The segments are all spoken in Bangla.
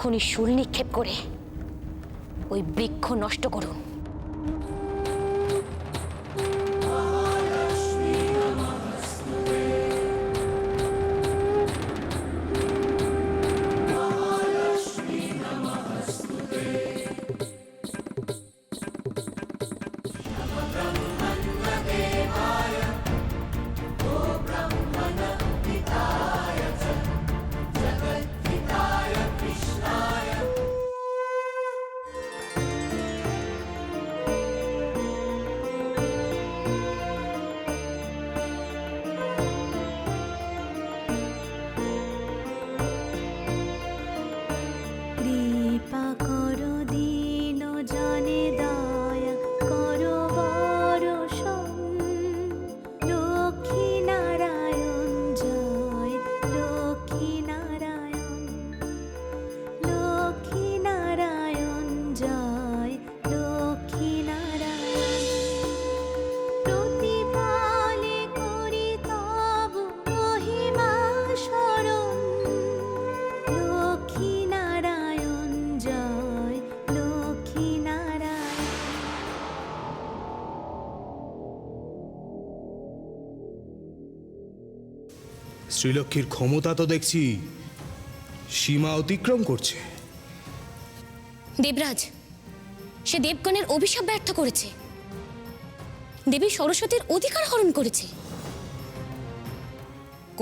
এক্ষুনি শূল নিক্ষেপ করে ওই বৃক্ষ নষ্ট করুন। শ্রীলক্ষ্মীর ক্ষমতা তো দেখছি সীমা অতিক্রম করছে। দেবরাজ, সে দেবগণের অভিশাপ ব্যর্থ করেছে, দেবী সরস্বতীর অধিকার হরণ করেছে।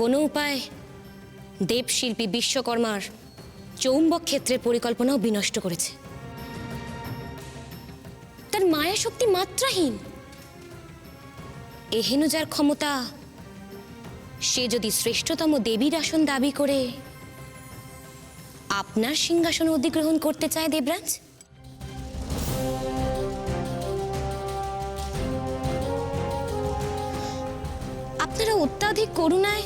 কোনো উপায় দেবশিল্পী বিশ্বকর্মার চৌম্বক ক্ষেত্রের পরিকল্পনাও বিনষ্ট করেছে। তার মায়া শক্তি মাত্রাহীন। এহেন যার ক্ষমতা, সে যদি শ্রেষ্ঠতম দেবীর আসন দাবি করে আপনার সিংহাসন অধিগ্রহণ করতে চায় দেবরাজ, আপনারা অত্যাধিক করুণায়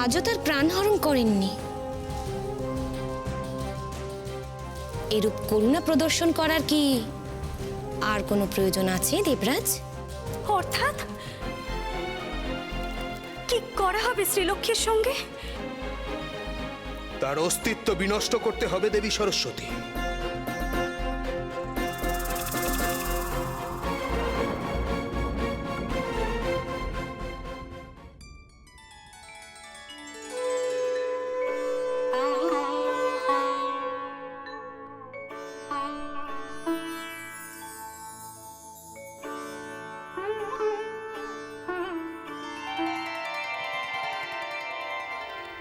আজও তার প্রাণহরণ করেননি। এরূপ করুণা প্রদর্শন করার কি আর কোনো প্রয়োজন আছে দেবরাজ? অর্থাৎ কি করা হবে শ্রীলক্ষ্মীর সঙ্গে? তার অস্তিত্ব বিনষ্ট করতে হবে দেবী সরস্বতী।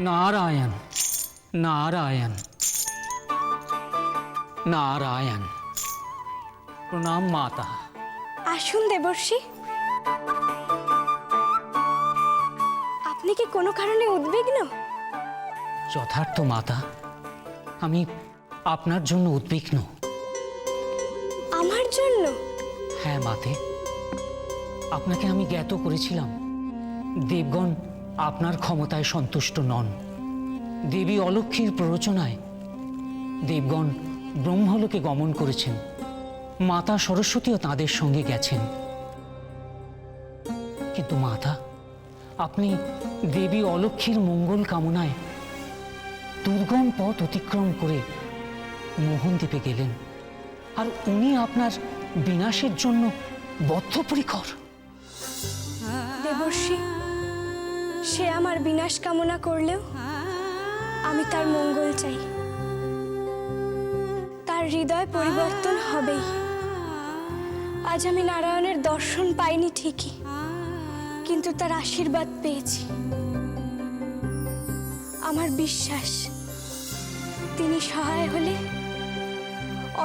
नारायण नारायण नारायण। प्रणाम माता। আসুন দেবর্ষি। আপনি কি কোনো কারণে উদ্বিগ্ন? যথার্থ মাতা, আমি আপনার জন্য উদ্বিগ্ন। আমার জন্য? হ্যাঁ মাতে, আপনাকে আমি জ্ঞাত করেছিলাম দেবগণ আপনার ক্ষমতায় সন্তুষ্ট নন। দেবী অলক্ষ্মীর প্ররোচনায় দেবগণ ব্রহ্মলোকে গমন করেছেন। মাতা সরস্বতীও তাঁদের সঙ্গে গেছেন। কিন্তু মাতা, আপনি দেবী অলক্ষ্মীর মঙ্গল কামনায় দুর্গম পথ অতিক্রম করে মোহনদ্বীপে গেলেন, আর উনি আপনার বিনাশের জন্য বদ্ধপরিকর। দেবর্ষি, সে আমার বিনাশ কামনা করলেও আমি তার মঙ্গল চাই। তার হৃদয় পরিবর্তন হবেই। আজ আমি নারায়ণের দর্শন পাইনি ঠিকই, কিন্তু তার আশীর্বাদ পেয়েছি। আমার বিশ্বাস তিনি সহায় হলে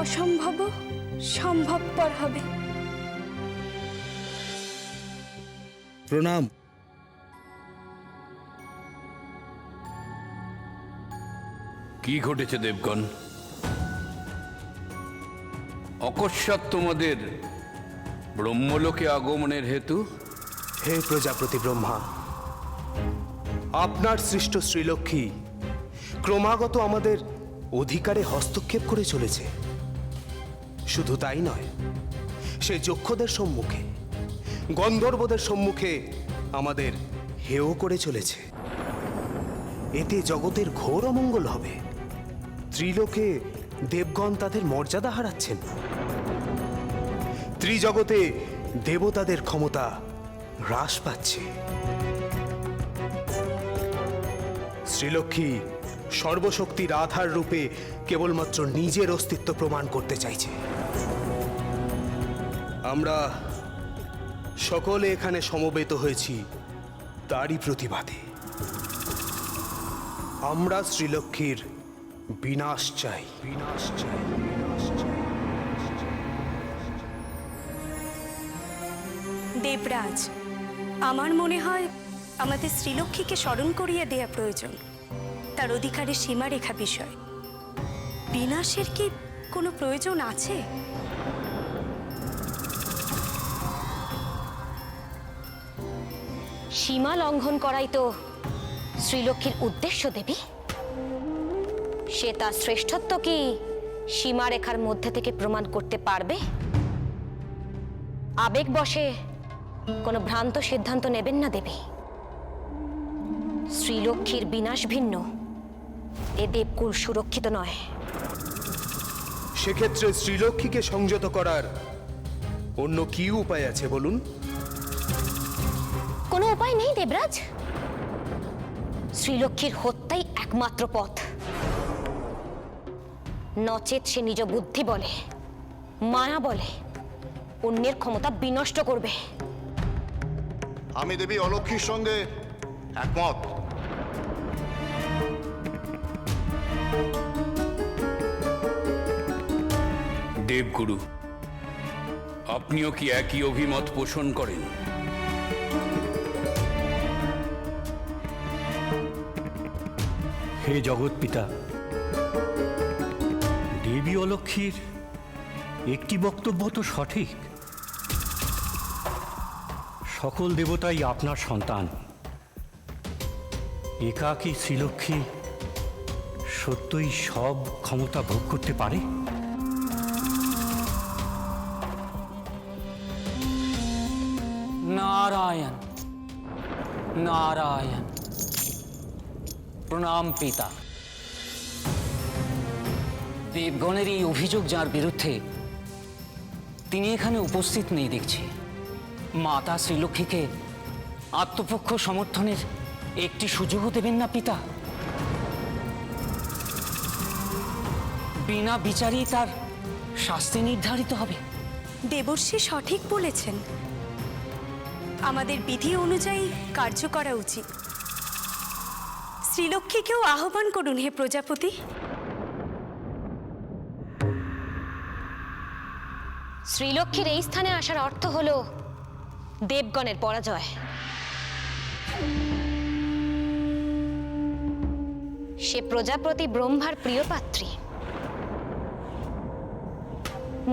অসম্ভব সম্ভবপর হবে। প্রণাম। কি ঘটেছে দেবগণ? অকস্মাৎ তোমাদের ব্রহ্মলোকে আগমনের হেতু? হে প্রজাপতি ব্রহ্মা, আপনার সৃষ্ট শ্রীলক্ষ্মী ক্রমাগত আমাদের অধিকারে হস্তক্ষেপ করে চলেছে। শুধু তাই নয়, সে যক্ষদের সম্মুখে, গন্ধর্বদের সম্মুখে আমাদের হেয় করে চলেছে। এতে জগতের ঘোর অমঙ্গল হবে। স্ত্রীলোকে দেবগণ তাদের মর্যাদা হারাচ্ছেন। ত্রিজগতে দেবতাদের ক্ষমতা হ্রাস পাচ্ছে। শ্রীলক্ষ্মী সর্বশক্তির আধার রূপে কেবলমাত্র নিজের অস্তিত্ব প্রমাণ করতে চাইছে। আমরা সকলে এখানে সমবেত হয়েছি তারই প্রতিবাদে। আমরা শ্রীলক্ষ্মীর বিনাশ চাই, বিনাশ চাই, বিনাশ চাই। দেবরাজ, আমার মনে হয় আমাদের শ্রীলক্ষ্মীকে স্মরণ করিয়ে দেয়া প্রয়োজন। তার অধিকারের সীমারেখা বিষয় বিনাশের কি কোনো প্রয়োজন আছে? সীমা লঙ্ঘন করাই তো শ্রীলক্ষ্মীর উদ্দেশ্য দেবী। সে তার শ্রেষ্ঠত্ব কি সীমারেখার মধ্যে থেকে প্রমাণ করতে পারবে? আবেগ বশে কোনো ভ্রান্ত সিদ্ধান্ত নেবেন না দেবী। শ্রীলক্ষ্মীর বিনাশ ভিন্ন, এ দেবকুল সুরক্ষিত নয়। সেক্ষেত্রে শ্রীলক্ষ্মীকে সংযত করার অন্য কি উপায় আছে বলুন? কোনো উপায় নেই দেবরাজ। শ্রীলক্ষ্মীর হত্যাই একমাত্র পথ। নচেত সে নিজ বুদ্ধি বলে, মায়া বলে অন্যের ক্ষমতা বিনষ্ট করবে। আমি দেবী অলক্ষ্মীর সঙ্গে একমত। দেবগুরু, আপনিও কি একই অভিমত পোষণ করেন? হে জগৎ পিতা, দেবী অলক্ষ্মীর একটি বক্তব্য তো সঠিক। সকল দেবতাই আপনার সন্তান। একাকী শ্রীলক্ষ্মী সত্যই সব ক্ষমতা ভোগ করতে পারে? নারায়ণ নারায়ণ। প্রণাম পিতা। দেবগণের এই অভিযোগ যার বিরুদ্ধে, তিনি এখানে উপস্থিত নেই দেখছি। মাতা শ্রীলক্ষ্মীকে আত্মপক্ষ সমর্থনের একটি সুযোগও দেবেন না পিতা? বিনা বিচারেই তার শাস্তি নির্ধারিত হবে। দেবর্ষি সঠিক বলেছেন। আমাদের বিধি অনুযায়ী কার্য করা উচিত। শ্রীলক্ষ্মীকেও আহ্বান করুন হে প্রজাপতি। শ্রীলক্ষ্মীর এই স্থানে আসার অর্থ হল দেবগণের পরাজয়। সে প্রজাপতি ব্রহ্মার প্রিয় পাত্রী।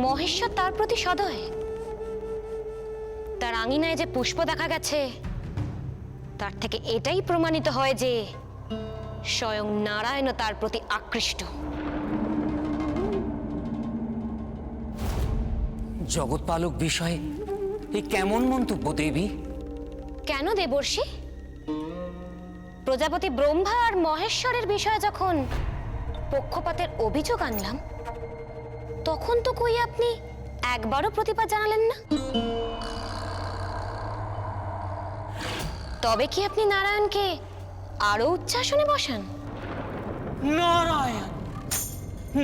মহেশ্বর তার প্রতি সদয়। তার আঙিনায় যে পুষ্প দেখা গেছে, তার থেকে এটাই প্রমাণিত হয় যে স্বয়ং নারায়ণ তার প্রতি আকৃষ্ট। জগৎপালক বিষয়ে এ কেমন মন্তব্য দেবী? কেন দেবর্ষি? প্রজাপতি ব্রহ্মা আর মহেশ্বরের বিষয়ে যখন পক্ষপাতের অভিযোগ আনলাম, তখন তো কই আপনি একবারও প্রতিবাদ জানালেন না। তবে কি আপনি নারায়ণকে আরো উচ্চাসনে বসান? নারায়ণ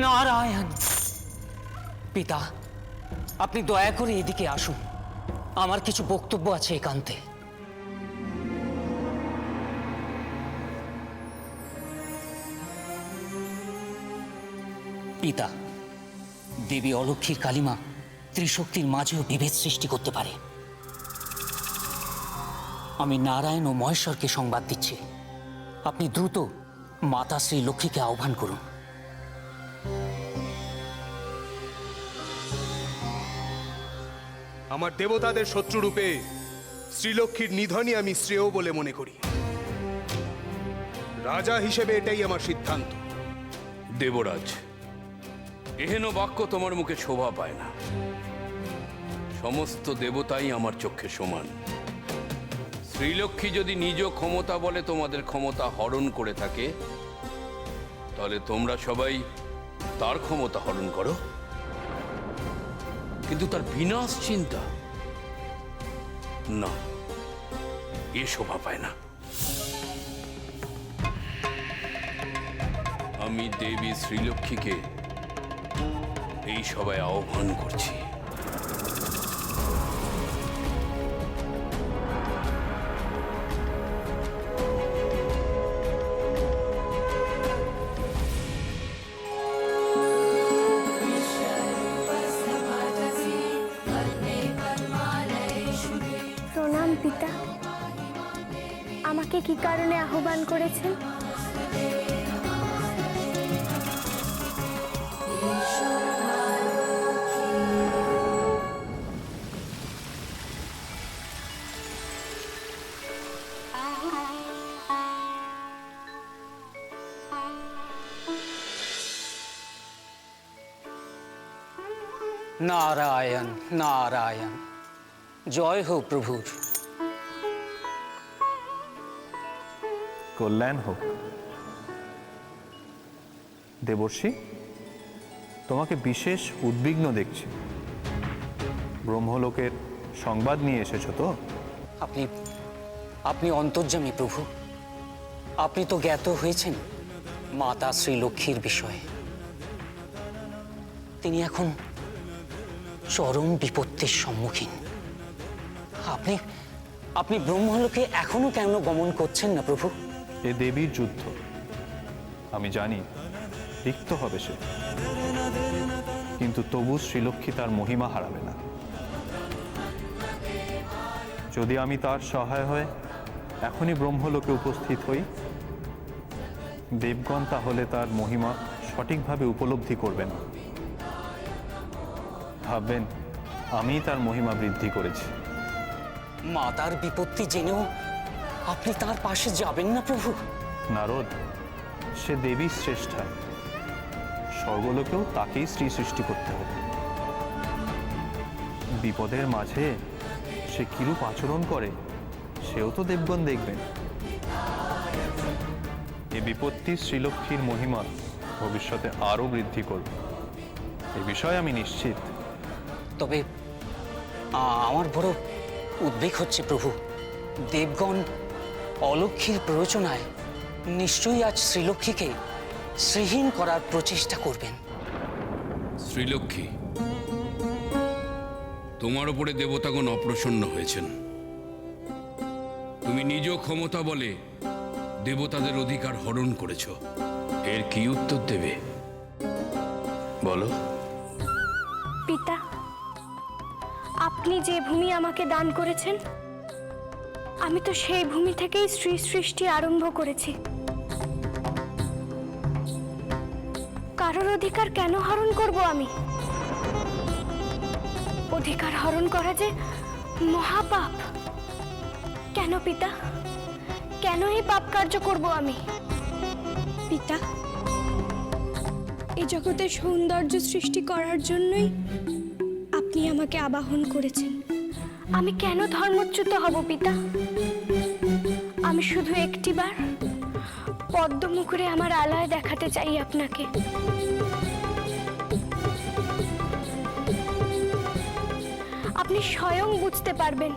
নারায়ণ। পিতা, আপনি দয়া করে এদিকে আসুন। আমার কিছু বক্তব্য আছে একান্তে। পিতা, দেবী অলক্ষ্মীর কালিমা ত্রিশক্তির মাঝেও বিভেদ সৃষ্টি করতে পারে। আমি নারায়ণ ও মহেশ্বরকে সংবাদ দিচ্ছি, আপনি দ্রুত মাতা শ্রী লক্ষ্মীকে আহ্বান করুন। আমার দেবতাদের শত্রুরূপে শ্রীলক্ষ্মীর নিধনই আমি শ্রেয় বলে মনে করি। রাজা হিসেবে এটাই আমার সিদ্ধান্ত। দেবরাজ, এহেন বাক্য তোমার মুখে শোভা পায় না। সমস্ত দেবতাই আমার চোখে সমান। শ্রীলক্ষ্মী যদি নিজ ক্ষমতা বলে তোমাদের ক্ষমতা হরণ করে থাকে, তাহলে তোমরা সবাই তার ক্ষমতা হরণ করো, কিন্তু তার বিনাশ চিন্তা না, এ শোভা পায় না। আমি দেবী শ্রীলক্ষ্মীকে এই সভায় আহ্বান করছি। প্রণাম পিতা, আমাকে কি কারণে আহ্বান করেছেন? নারায়ণ নারায়ণ, জয় হোক প্রভুর। কল্যাণ হোক। দেবর্ষি, তোমাকে বিশেষ উদ্বিগ্ন দেখছি। ব্রহ্মলোকের সংবাদ নিয়ে এসেছো তো? আপনি আপনি অন্তর্যামী প্রভু। আপনি তো জ্ঞাত হয়েছেন মাতা শ্রীলক্ষ্মীর বিষয়ে। তিনি এখন চরম বিপত্তির সম্মুখীন। আপনি আপনি ব্রহ্মলোকে এখনো কেন গমন করছেন না প্রভু? এ দেবীর যুদ্ধ, আমি জানি রিক্ত হবে সে, কিন্তু তবু শ্রীলক্ষ্মী তার মহিমা হারাবে না। যদি আমি তার সহায় হয়ে এখনই ব্রহ্মলোকে উপস্থিত হই, দেবগণ তাহলে তার মহিমা সঠিকভাবে উপলব্ধি করবেন। ভাববেন আমি তার মহিমা বৃদ্ধি করেছি। মাতার বিপত্তি জেনেও আপনি তার পাশে যাবেন না প্রভু? নারদ, সে দেবী শ্রেষ্ঠা, স্বর্গলোকেও তাকেই শ্রী সৃষ্টি করতে হবে। বিপদের মাঝে সে কিরূপ আচরণ করে সেও তো দেবগণ দেখবেন। এ বিপত্তি শ্রীলক্ষ্মীর মহিমা ভবিষ্যতে আরও বৃদ্ধি করবে, এ বিষয়ে আমি নিশ্চিত। তবে আমার বড় উদ্বেগ হচ্ছে প্রভু। দেবগণ অলক্ষ্মীর প্ররোচনায় নিশ্চয়ই আজ শ্রীলক্ষ্মীকে শ্রীহীন করার প্রচেষ্টা করবেন। শ্রীলক্ষ্মী, তোমার উপরে দেবতাগণ অপ্রসন্ন হয়েছেন। তুমি নিজ ক্ষমতা বলে দেবতাদের অধিকার হরণ করেছ। এর কি উত্তর দেবে বলো? পিতা, আপনি যে ভূমি আমাকে দান করেছেন, আমি তো সেই ভূমি থেকেই শ্রী সৃষ্টি আরম্ভ করেছি। কারোর অধিকার কেন হরণ করব আমি? অধিকার হরণ করা যে মহাপাপ। কেন পিতা, কেন এই পাপ কার্য করব আমি? পিতা, এই জগতের সৌন্দর্য সৃষ্টি করার জন্যই আপনি আমাকে আবাহন করেছেন। আমি কেন ধর্মচ্যুত হব পিতা? আমি শুধু একটিবার পদ্মমুকুরে আমার আলয় দেখাতে চাই আপনাকে। আপনি স্বয়ং বুঝতে পারবেন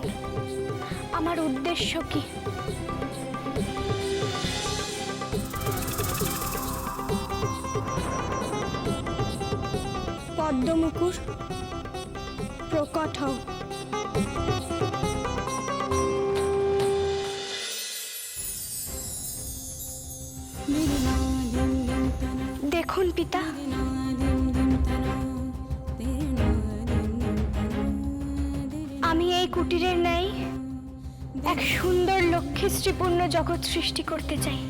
আমার উদ্দেশ্য কি। পদ্মমুকুর প্রকট হও। দেখুন পিতা, আমি এই কুটিরের ন্যায় এক সুন্দর লক্ষ্মীশ্রীপূর্ণ জগৎ সৃষ্টি করতে চাই।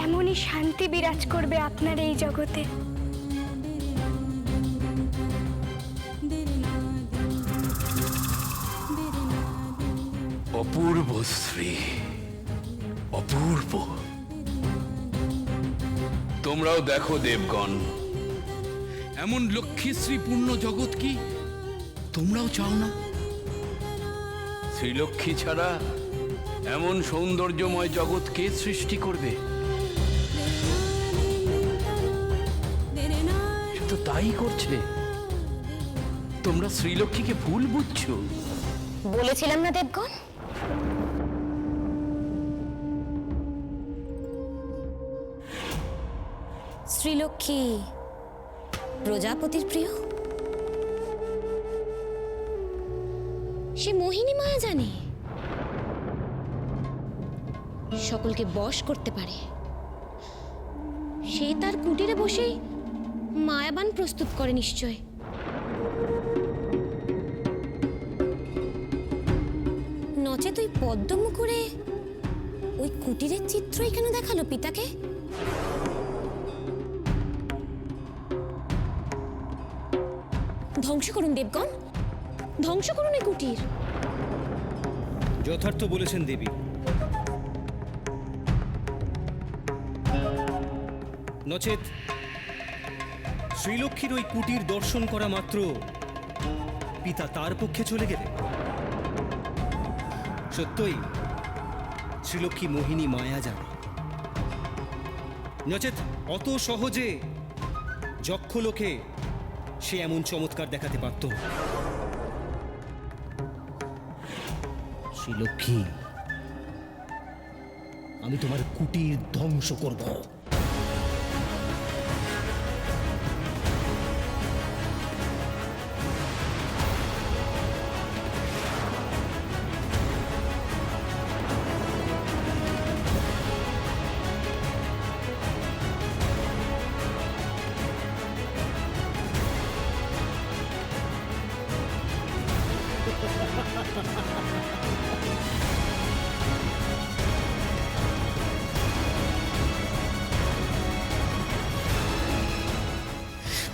এমনই শান্তি বিরাজ করবে আপনার এই জগতে। অপূর্ব শ্রী, অপূর্ব। তোমরাও দেখো দেবগণ, এমন লক্ষ্মীশ্রী পূর্ণ জগৎ কি তোমরাও চাও না? শ্রীলক্ষ্মী ছাড়া এমন সৌন্দর্যময় জগৎ কে সৃষ্টি করবে? তাই করছে? তোমরা শ্রীলক্ষ্মীকে ভুল বুঝছো। বলেছিলাম না দেবগণ, শ্রীলক্ষ্মী প্রজাপতির প্রিয়। সে মোহিনী মায়া জানে, সকলকে বশ করতে পারে। সে তার কুটিরে বসেই মায়াবান প্রস্তুত করে নিশ্চয়। নচেত ওই পদ্মমুকুরে ওই কুটিরের চিত্রই কেন দেখালো পিতাকে? ধ্বংস করুন দেবগণ, ধ্বংস করুন এই কুটির। যথার্থ বলেছেন দেবী। নচেত শ্রীলক্ষ্মীর ওই কুটির দর্শন করা মাত্র পিতা তার পক্ষে চলে গেলে। সত্যই শ্রীলক্ষ্মী মোহিনী মায়া জানে, নচেত অত সহজে যক্ষলোকে সে এমন চমৎকার দেখাতে পারত না। শ্রীলক্ষ্মী, আমি তোমার কুটির ধ্বংস করব।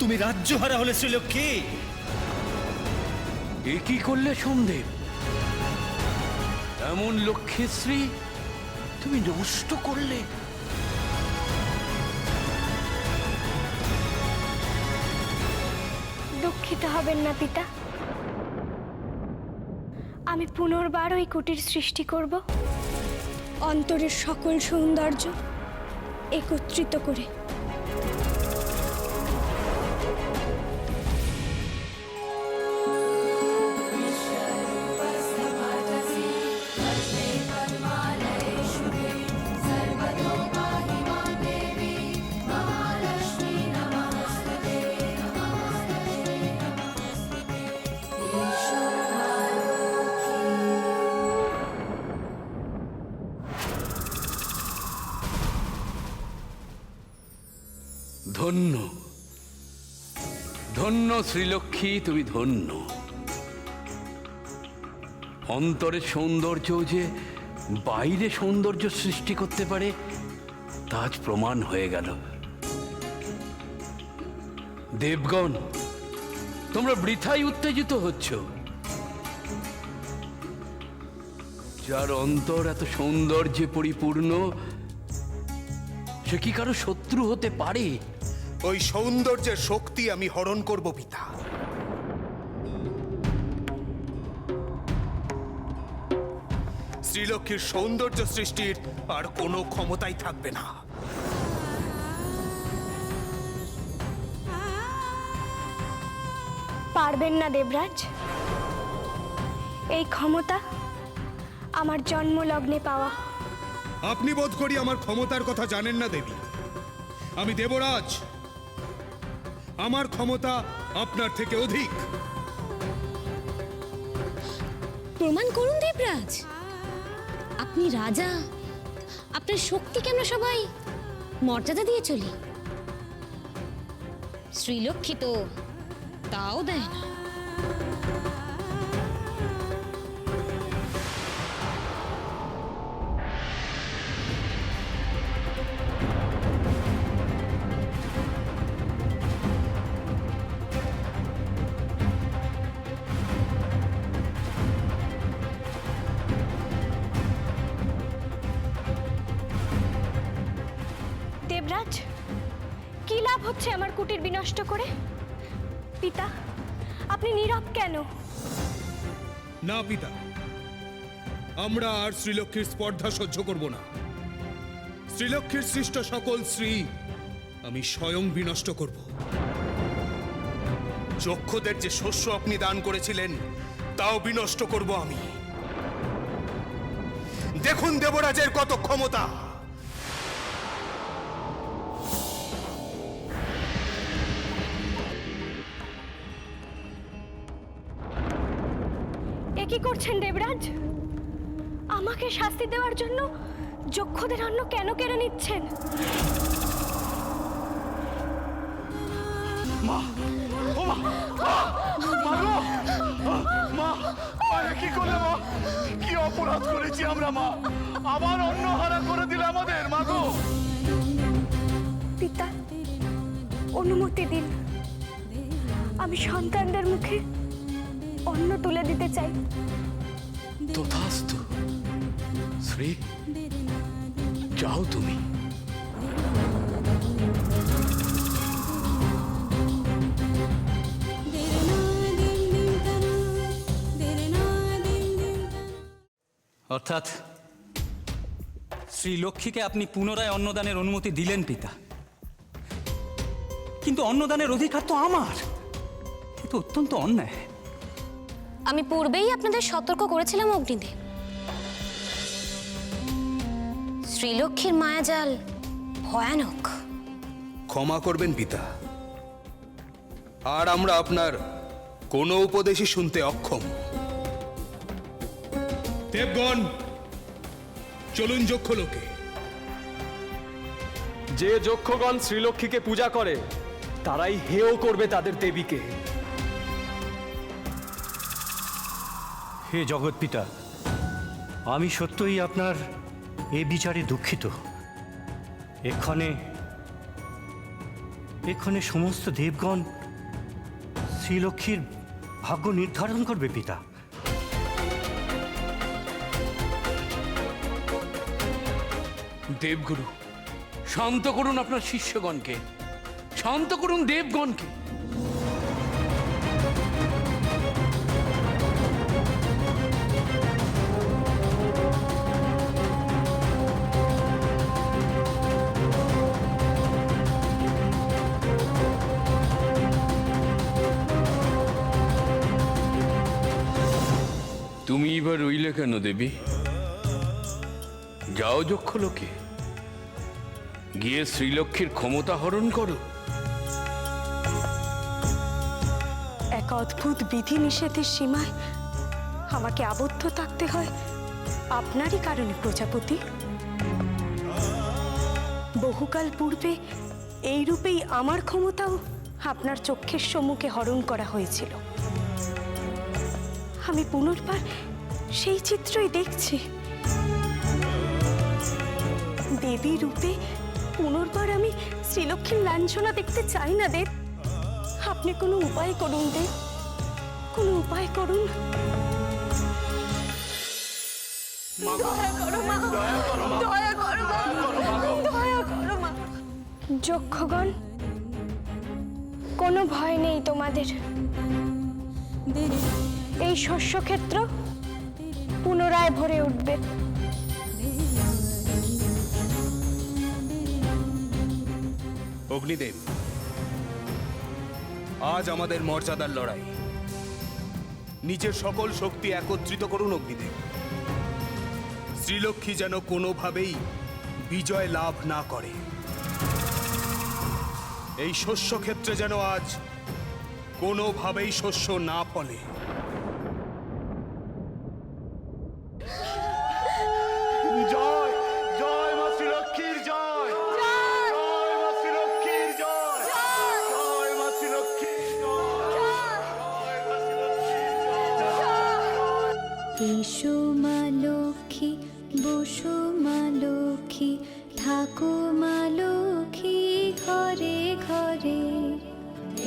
তুমি রাজ্যহারা হলে শ্রীলক্ষ্মী। এ কি করলে সোমদেব? এমন লক্ষ্মীশ্রী তুমি নষ্ট করলে। দুঃখিত হবেন না পিতা, আমি পুনর্বার ওই কুটির সৃষ্টি করব, অন্তরের সকল সৌন্দর্য একত্রিত করে। ধন্য ধন্য শ্রীলক্ষ্মী, তুমি ধন্য। অন্তরের সৌন্দর্য যে বাইরে সৌন্দর্য সৃষ্টি করতে পারে তা আজ প্রমাণ হয়ে গেল। দেবগণ, তোমরা বৃথাই উত্তেজিত হচ্ছ। যার অন্তর এত সৌন্দর্যে পরিপূর্ণ, সে কি কারো শত্রু হতে পারে? ওই সৌন্দর্যের শক্তি আমি হরণ করব পিতা। শ্রীলক্ষ্মীর সৌন্দর্য সৃষ্টির আর কোনো ক্ষমতাই থাকবে না। পারবেন না দেবরাজ, এই ক্ষমতা আমার জন্মলগ্নে পাওয়া। আপনি বোধ করি আমার ক্ষমতার কথা জানেন না দেবী। আমি দেবরাজ, আমার ক্ষমতা আপনার থেকে অধিক। প্রমাণ করুন দেবরাজ, আপনি রাজা, আপনার শক্তিকে আমরা সবাই মর্যাদা দিয়ে চলি। শ্রীলক্ষ্মী তো তাও দেয় না। দেবরাজ, কি লাভ হচ্ছে আমার কুটির বিনষ্ট করে? পিতা, আপনি নীরব কেন? না পিতা, আমরা আর শ্রীলক্ষ্মীর স্পর্ধা সহ্য করব না। শ্রীলক্ষ্মীর সৃষ্ট সকল শ্রী আমি স্বয়ং বিনষ্ট করব। যক্ষদের যে শস্য আপনি দান করেছিলেন তাও বিনষ্ট করব আমি। দেখুন দেবরাজের কত ক্ষমতা। এ কি করছেন দেবরাজ? আমাকে শাস্তি দেওয়ার জন্য যক্ষদের অন্ন কেন কেড়ে নিচ্ছেন? কি করলে মা? কি অপরাধ করেছি আমরা মা? আবার অন্ন হারা করে দিলে আমাদের মা গো। পিতা, অনুমতি দিন, আমি সন্তানদের মুখে অন্ন তুলে দিতে চাই। তথাস্তু শ্রী, যাও তুমি। অর্থাৎ শ্রীলক্ষ্মীকে আপনি পুনরায় অন্নদানের অনুমতি দিলেন পিতা, কিন্তু অন্নদানের অধিকার তো আমার। এ তো অত্যন্ত অন্যায়। আমি পূর্বেই আপনাদের সতর্ক করেছিলাম অগ্নিদেব, শ্রীলক্ষ্মীর মায়াজাল ভয়ানক। ক্ষমা করবেন পিতা, আর আমরা আপনার কোনো উপদেশই শুনতে অক্ষম। দেবগণ, চলুন যক্ষলোকে। যে যক্ষগণ শ্রীলক্ষ্মীকে পূজা করে তারাই হেয় করবে তাদের দেবীকে। হে জগৎপিতা, আমি সত্যই আপনার এ বিচারে দুঃখিত। এক্ষণে সমস্ত দেবগণ শ্রীলক্ষ্মীর ভাগ্য নির্ধারণ করবে পিতা। দেবগুরু, শান্ত করুন আপনার শিষ্যগণকে, শান্ত করুন দেবগণকে। তুমি এবার রইলে কেন দেবী? যাও যক্ষলোকে, গিয়ে শ্রীলক্ষ্মীর ক্ষমতা হরণ করো। এক অদ্ভুত বিধি নিষেধের সীমায় আমাকে আবদ্ধ থাকতে হয় আপনারই কারণে প্রজাপতি। বহুকাল পূর্বে এই রূপেই আমার ক্ষমতাও আপনার চোখের সম্মুখে হরণ করা হয়েছিল। আমি পুনর্বার সেই চিত্রই দেখছি। দেবী রূপে পুনর্বার আমি শ্রীলক্ষ্মীর লাঞ্ছনা দেখতে চাই না দেব। আপনি কোনো উপায় করুন দেব, কোনো উপায় করুন। যক্ষগণ, কোনো ভয় নেই তোমাদের। এই শস্যক্ষেত্র পুনরায় ভরে উঠবে। অগ্নিদেব, আজ আমাদের মর্যাদার লড়াই। নিজের সকল শক্তি একত্রিত করুন অগ্নিদেব। শ্রীলক্ষ্মী যেন কোনোভাবেই বিজয় লাভ না করে। এই শস্যক্ষেত্রে যেন আজ কোনোভাবেই শস্য না ফলে। জয় জয় মা শ্রীলক্ষ্মীর জয়, জয় মা শ্রীলক্ষ্মীর জয়, জয় মা শ্রীলক্ষ্মীর জয়, জয় মা শ্রীলক্ষ্মীর জয়। এসো মা লক্ষ্মী, বসো মা লক্ষ্মী, থাকো মা লক্ষ্মী ঘরে ঘরে।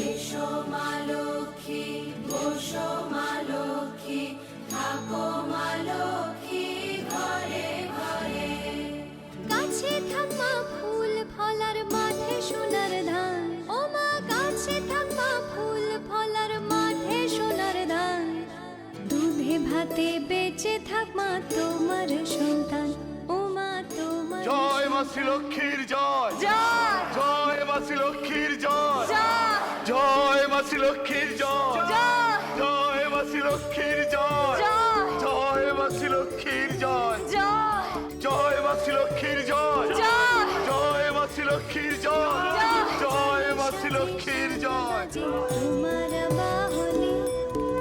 এসো মা লক্ষ্মী, বসো মা লক্ষ্মী, থাকো মা লক্ষ্মী ঘরে ঘরে। গাছে থাকা ফুল ফলার মাঠে সোনার ধান, ও মা গাছে থাকা ফুল ফলার মাঠে সোনার ধান। দুধে ভাতে বেঁচে থাক মা তোমার সন্তান, ও মা তোমার। জয় মা মাসি লক্ষ্মীর জয় জয় মাসি লক্ষ্মীর জয় জয় মাসি লক্ষ্মীর জয় জয় মাসি লক্ষ্মীর জয় জয় মাসি লক্ষ্মীর জয় জয় মাসি লক্ষ্মীর জয় জয় মাসি লক্ষ্মীর জয় জয় মাসি লক্ষ্মীর জয়। তোমার বাহনে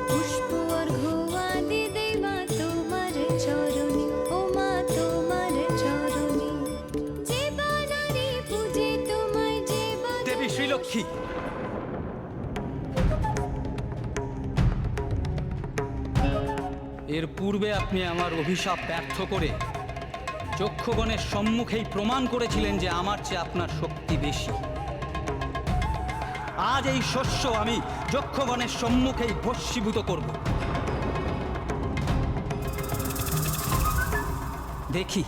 পুষ্প অর্ঘ্য দিদে মা তোমার চরণে, ও মা তোমার চরণে, যে বানারে পূজে তোমায়, যে দেবী শ্রীলক্ষ্মী, এর পূর্বে আপনি আমার অভিশাপ ব্যর্থ করে যক্ষগণের সম্মুখেই প্রমাণ করেছিলেন যে আমার চেয়ে আপনার শক্তি বেশি। আজ এই শস্য আমি যক্ষগণের সম্মুখেই ভস্মীভূত করব। দেখি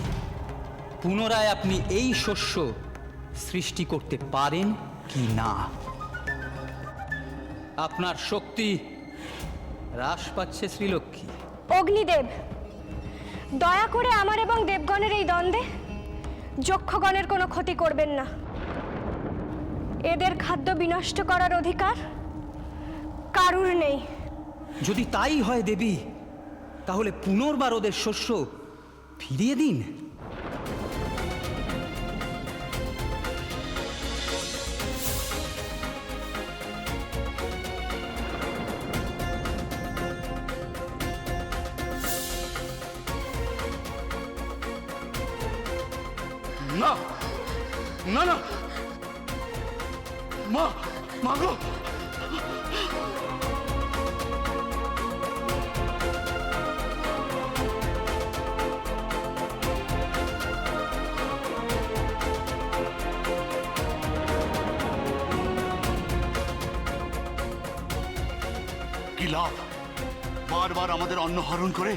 পুনরায় আপনি এই শস্য সৃষ্টি করতে পারেন কি না। আপনার শক্তি হ্রাস পাচ্ছে শ্রীলক্ষ্মী। অগ্নিদেব, দয়া করে আমার এবং দেবগণের এই দ্বন্দ্বে যক্ষগণের কোনো ক্ষতি করবেন না। এদের খাদ্য বিনষ্ট করার অধিকার কারুর নেই। যদি তাই হয় দেবী, তাহলে পুনর্বার ওদের শস্য ফিরিয়ে দিন। না না না মা, মা গো, কি লাভ বারবার আমাদের অন্ন হরণ করে?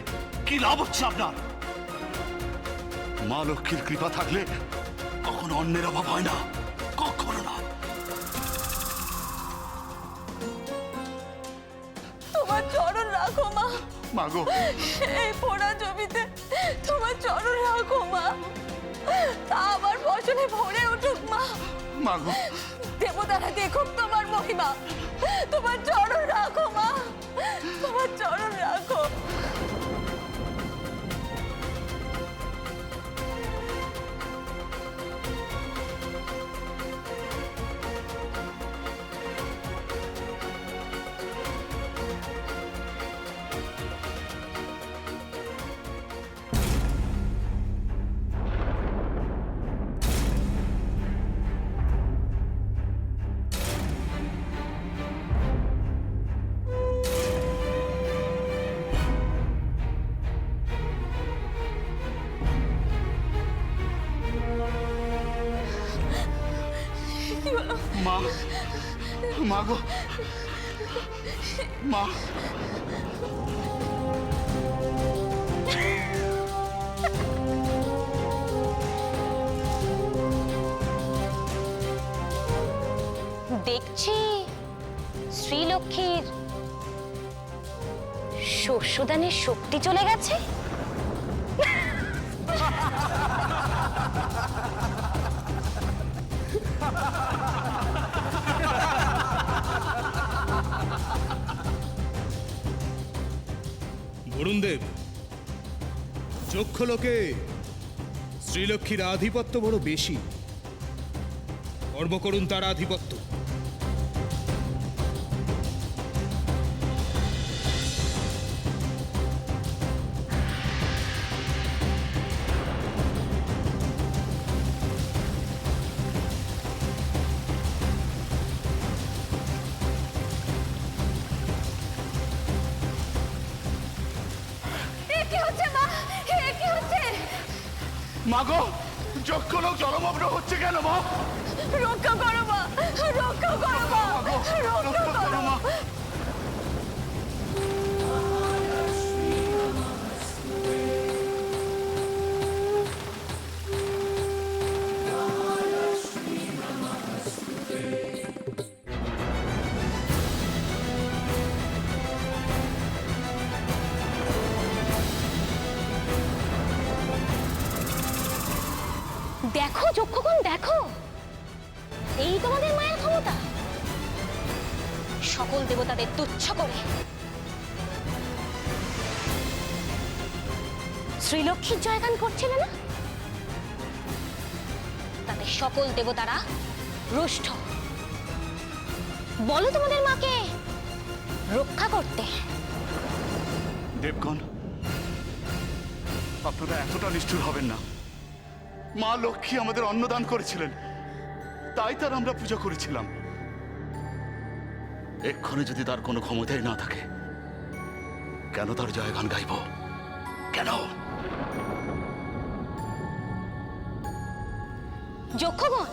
কি লাভ হচ্ছে আপনার? মা লক্ষ্মীর কৃপা থাকলে কখনো অন্যের অভাব হয় না, কখনো না। তোমার চরণ রাখো মা। মাগো, এই পোড়া জমিতে তোমার চরণ রাখো মা, তা আবার ফসলে ভরে উঠুক মা। মাগো, দেবতারা দেখুক তোমার মহিমা। তোমার চরণ রাখো মা, তোমার চরণ রাখো। মা, মাগো, মা। দেখছি শ্রীলক্ষ্মীর শস্যদানের শক্তি চলে গেছে। বরুণদেব, যক্ষলোকে শ্রীলক্ষ্মীর আধিপত্য বড় বেশি। কর্ম করুন তার আধিপত্য। কি হচ্ছে মা? কি হচ্ছে? মাগো, যক্ষলোক জলমগ্ন হচ্ছে কেন মা? রক্ষা করো মা, রক্ষা করো মা, রক্ষা করো মা। দেখো যক্ষগণ, দেখো, এই তোমাদের মায়ের ক্ষমতা। সকল দেবতাদের তুচ্ছ করে শ্রীলক্ষ্মীর জয়গান করছিলে না? তাতে সকল দেবতারা রুষ্ট। বলো তোমাদের মাকে রক্ষা করতে। দেবগণ, আপনারা এতটা নিষ্ঠুর হবেন না। মা লক্ষ্মী আমাদের অন্নদান করেছিলেন, তাই তার আমরা পূজা করেছিলাম। এক্ষণে যদি তার কোনো ক্ষমতাই না থাকে, কেন তার জয়গান গাইব? কেন? যক্ষগণ,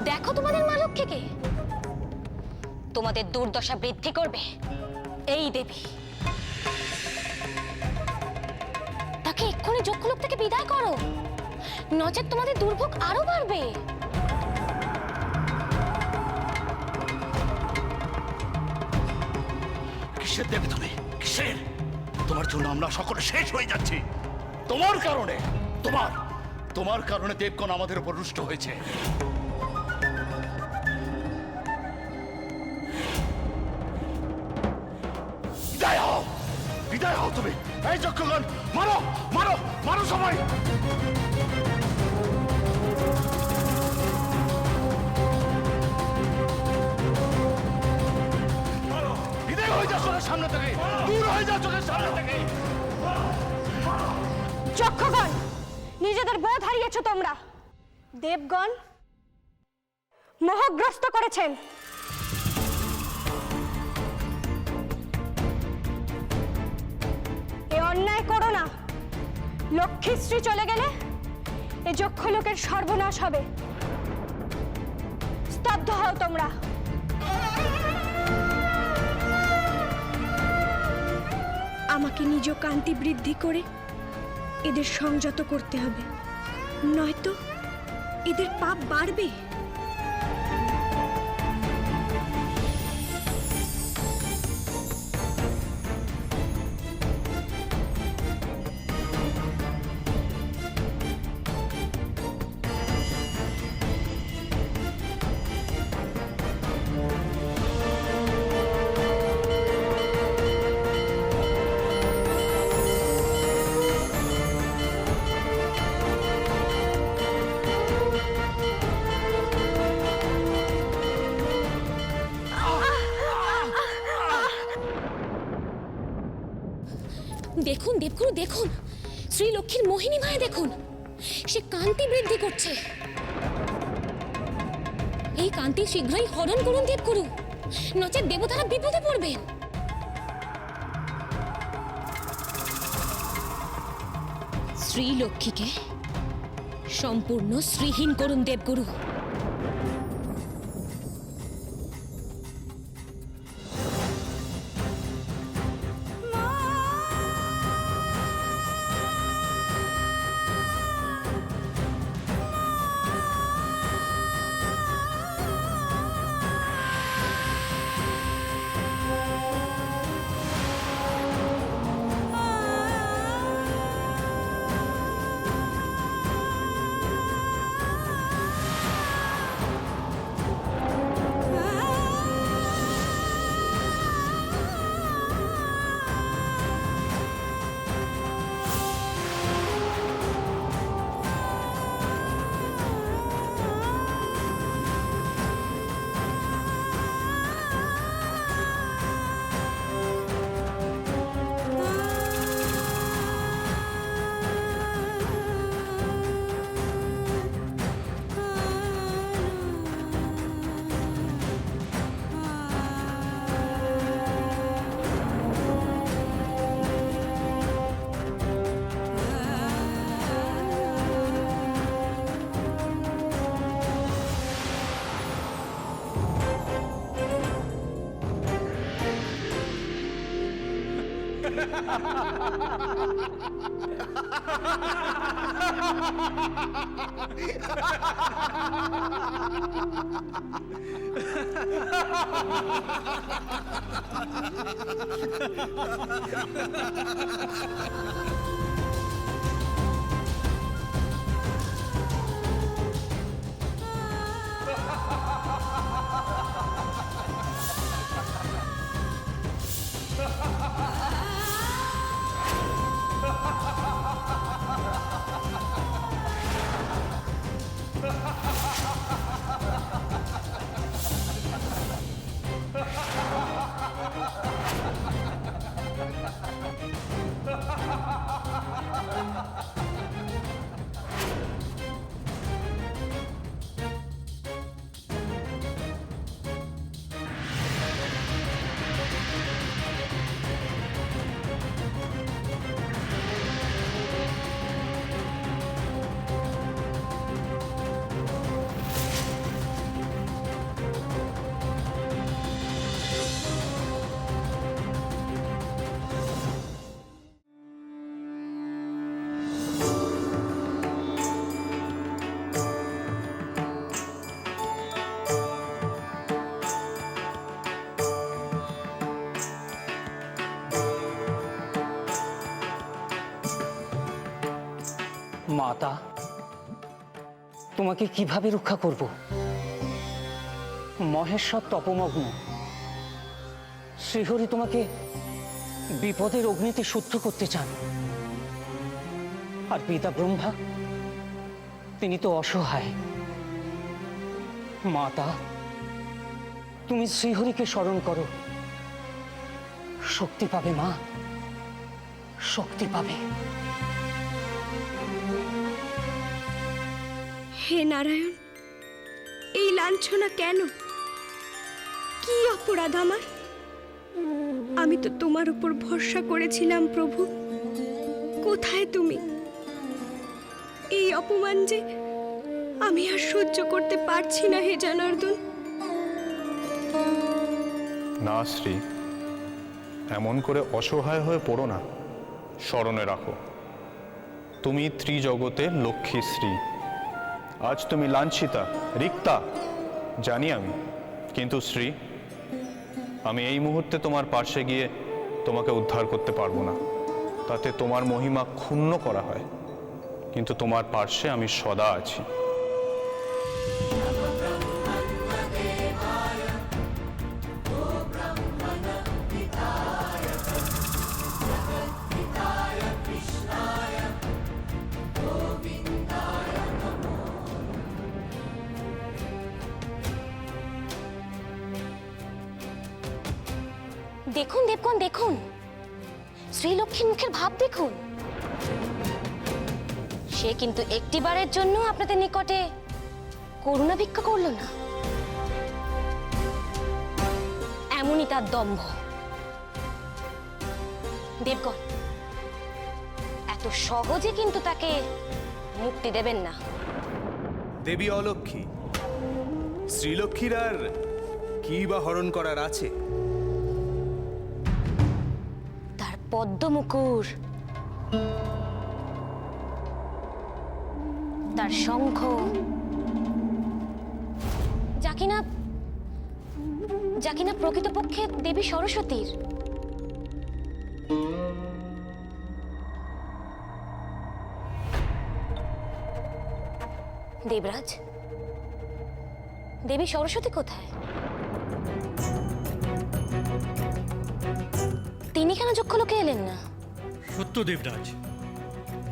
দেখো তোমাদের মা লক্ষ্মীকে। তোমাদের দুর্দশা বৃদ্ধি করবে এই দেবী। তাকে এক্ষুনি যক্ষলোক থেকে বিদায় করো, নচেৎ তোমাদের দুর্ভোগ আরো বাড়বে। কিসের দেবে তুমি? কিসের? তোমার জন্য আমরা সকলে শেষ হয়ে যাচ্ছি। তোমার কারণে, তোমার কারণে দেবগণ আমাদের উপর রুষ্ট হয়েছে। বিদায় হও তুমি। এই যক্ষগণ, মারো মারো মারো সবাই। বিদায় হয়ে যাও চোখের সামনে থেকে, দূর হয়ে যাও চোখের সামনে থেকে। যক্ষগণ, নিজেদের বোধ হারিয়েছ তোমরা। দেবগণ মোহগ্রস্ত করেছেন। এ অন্যায় করো না। লক্ষ্মীশ্রী চলে গেলে এ যক্ষলোকের সর্বনাশ হবে। স্তব্ধ হও তোমরা। আমাকে নিজ কান্তি বৃদ্ধি করে এদের সংযত করতে হবে, নয়তো এদের পাপ বাড়বে। দেখুন দেবগুরু, দেখুন শ্রীলক্ষ্মীর মোহিনী মায়া দেখুন, সে কান্তি বৃদ্ধি করছে। এই কান্তি শীঘ্রই হরণ করুন দেবগুরু, নচেৎ দেবতারা বিপদে পড়বেন। শ্রীলক্ষ্মীকে সম্পূর্ণ শ্রীহীন করুন দেবগুরু। মাতা, তোমাকে কিভাবে রক্ষা করব? মহেশ্বর তপমগ্ন, শ্রীহরি তোমাকে বিপদের অগ্নিতে শুদ্ধ করতে চান, আর পিতা ব্রহ্মা তিনি তো অসহায়। মাতা, তুমি শ্রীহরিকে স্মরণ করো, শক্তি পাবে মা, শক্তি পাবে। হে নারায়ণ, এই লাঞ্ছনা কেন? কি অপরাধ আমার? আমি তো তোমার উপর ভরসা করেছিলাম প্রভু। কোথায় তুমি? এই অপমান যে আমি আর সহ্য করতে পারছি না হে জনার্দন। না শ্রী, এমন করে অসহায় হয়ে পড়ো না। স্মরণে রাখো, তুমি ত্রিজগতের লক্ষ্মী শ্রী। আজ তুমি লাঞ্ছিতা, রিক্তা, জানি আমি, কিন্তু শ্রী, আমি এই মুহূর্তে তোমার পাশে গিয়ে তোমাকে উদ্ধার করতে পারবো না। তাতে তোমার মহিমা ক্ষুণ্ণ করা হয়, কিন্তু তোমার পার্শ্বে আমি সদা আছি। দেখুন দেবগণ, দেখুন শ্রীলক্ষ্মীর মুখের ভাব দেখুন। সে কিন্তু একটিবারের জন্য আপনাদের নিকটে করুণা ভিক্ষা করল না। এমনই তার দম্ভ। দেবগণ, এত সহজে কিন্তু তাকে মুক্তি দেবেন না। দেবী অলক্ষ্মী, শ্রীলক্ষ্মীর আর কি বা হরণ করার আছে? তার পদ্মমুকুর, তার শঙ্খ, যা কিনা প্রকৃতপক্ষে দেবী সরস্বতীর। দেবরাজ, দেবী সরস্বতী কোথায়? তিনি কেন যক্ষলোকে এলেন না? সত্য দেবরাজ,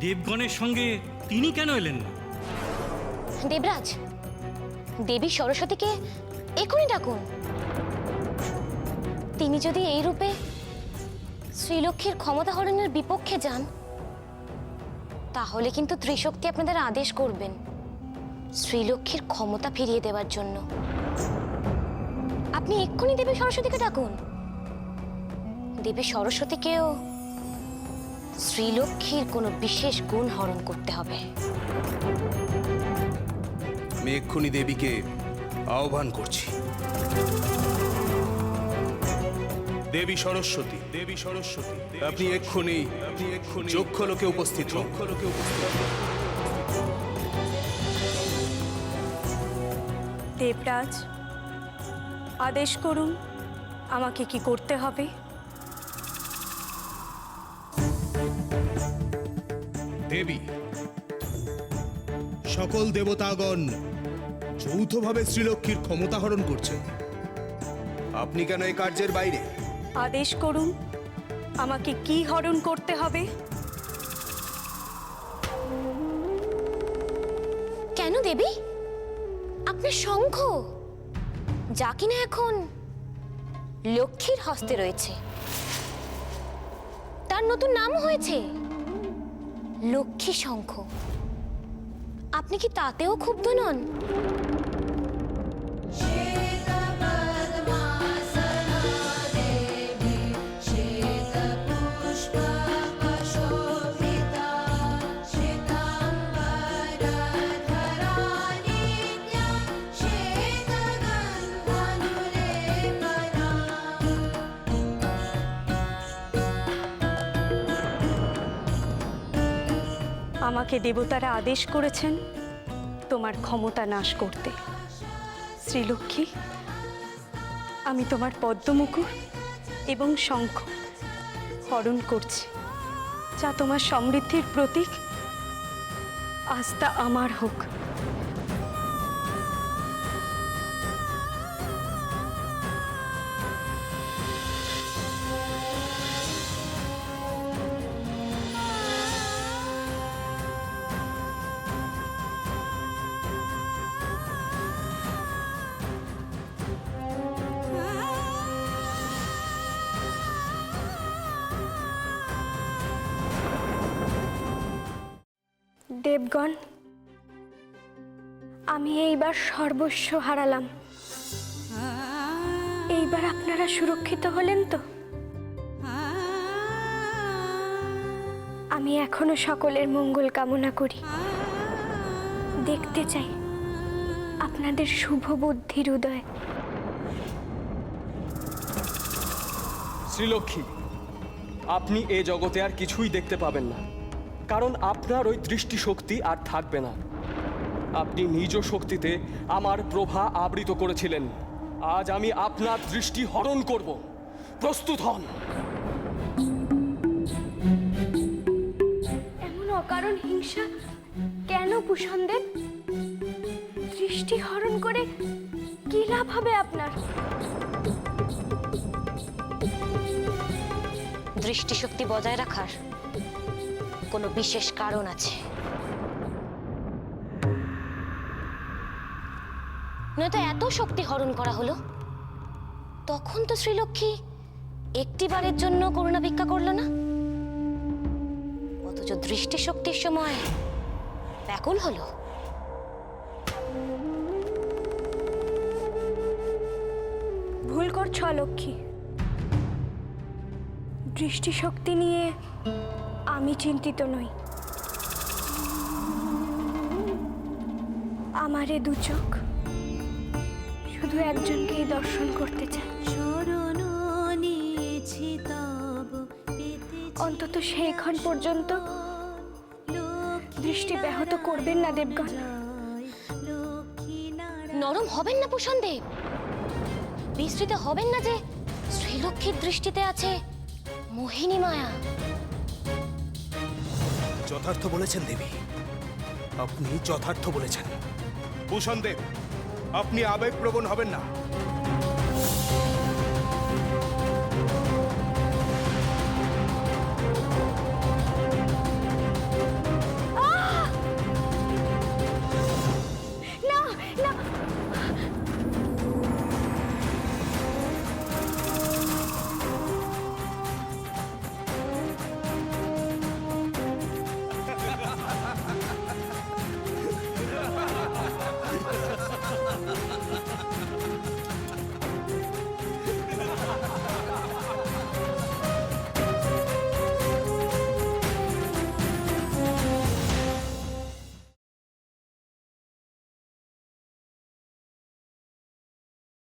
দেবগণের সঙ্গে তিনি কেন এলেন না? দেবরাজ, দেবী সরস্বতীকে এখনই ডাকুন। তিনি যদি এই রূপে শ্রীলক্ষ্মীর ক্ষমতা হরণের বিপক্ষে যান, তাহলে কিন্তু ত্রিশক্তি আপনাদের আদেশ করবেন শ্রীলক্ষ্মীর ক্ষমতা ফিরিয়ে দেওয়ার জন্য। আপনি এক্ষুনি দেবী সরস্বতীকে ডাকুন। দেবী সরস্বতীকেও শ্রীলক্ষ্মীর কোনো বিশেষ গুণ হরণ করতে হবে। আমি এক্ষুনি দেবীকে আহ্বান করছি। দেবী সরস্বতী, দেবী সরস্বতী, আপনি এক্ষুনি যক্ষলোকে উপস্থিত হন। দেবরাজ, আদেশ করুন, আমাকে কি করতে হবে? দেবী, সকল দেবতাগণ যৌথভাবে শ্রীলক্ষ্মীর ক্ষমতা হরণ করছেন। আপনি কেন এই কার্যের বাইরে? আদেশ করুন, আমাকে কি হরণ করতে হবে? কেন দেবী? আপনার শঙ্খ, যা কিনা এখন লক্ষ্মীর হস্তে রয়েছে, তার নতুন নাম হয়েছে লক্ষ্মী শঙ্খ। আপনি কি তাতেও ক্ষুব্ধ নন? আমাকে দেবতারা আদেশ করেছেন তোমার ক্ষমতা নাশ করতে। শ্রীলক্ষ্মী, আমি তোমার পদ্মমুকুর এবং শঙ্খ হরণ করছি, যা তোমার সমৃদ্ধির প্রতীক আজ তা আমার হোক। দেবগণ, আমি এইবার সর্বস্ব হারালাম। এইবার আপনারা সুরক্ষিত হলেন তো? আমি এখনো সকলের মঙ্গল কামনা করি। দেখতে চাই আপনাদের শুভ বুদ্ধির উদয়। শ্রীলক্ষ্মী, আপনি এ জগতে আর কিছুই দেখতে পাবেন না, কারণ আপনার ওই দৃষ্টিশক্তি আর থাকবে না। আপনি নিজ শক্তিতে আমার প্রভা আবৃত করেছিলেন। আজ আমি আপনার দৃষ্টি হরণ করব। প্রস্তুত হন। এমন অকারণ হিংসা কেন ভূষণদেব? দৃষ্টি হরণ করে কি লাভ হবে আপনার? দৃষ্টিশক্তি বজায় রাখার কোনো বিশেষ কারণ আছে, নয়তো এত শক্তি হরণ করা হলো। তখন তো শ্রীলক্ষ্মী একটিবারের জন্য করুণা ভিক্ষা করলো না, অথচ দৃষ্টিশক্তির সময় ব্যাকুল হলো। ভুল করছ অলক্ষ্মী। দৃষ্টিশক্তি নিয়ে আমি চিন্তিত নই। আমার এ দু চোখ শুধু একজনকেই দর্শন করতে চায়। অন্তত সেইক্ষণ পর্যন্ত দৃষ্টি ব্যাহত করবেন না দেবগণ। নরম হবেন না ভূষণদেব, বিস্তৃত হবেন না যে শ্রীলক্ষ্মীর দৃষ্টিতে আছে মোহিনী মায়া। যথার্থ বলেছেন দেবী, আপনি যথার্থ বলেছেন। ভূষণদেব, আপনি আবেগপ্রবণ হবেন না।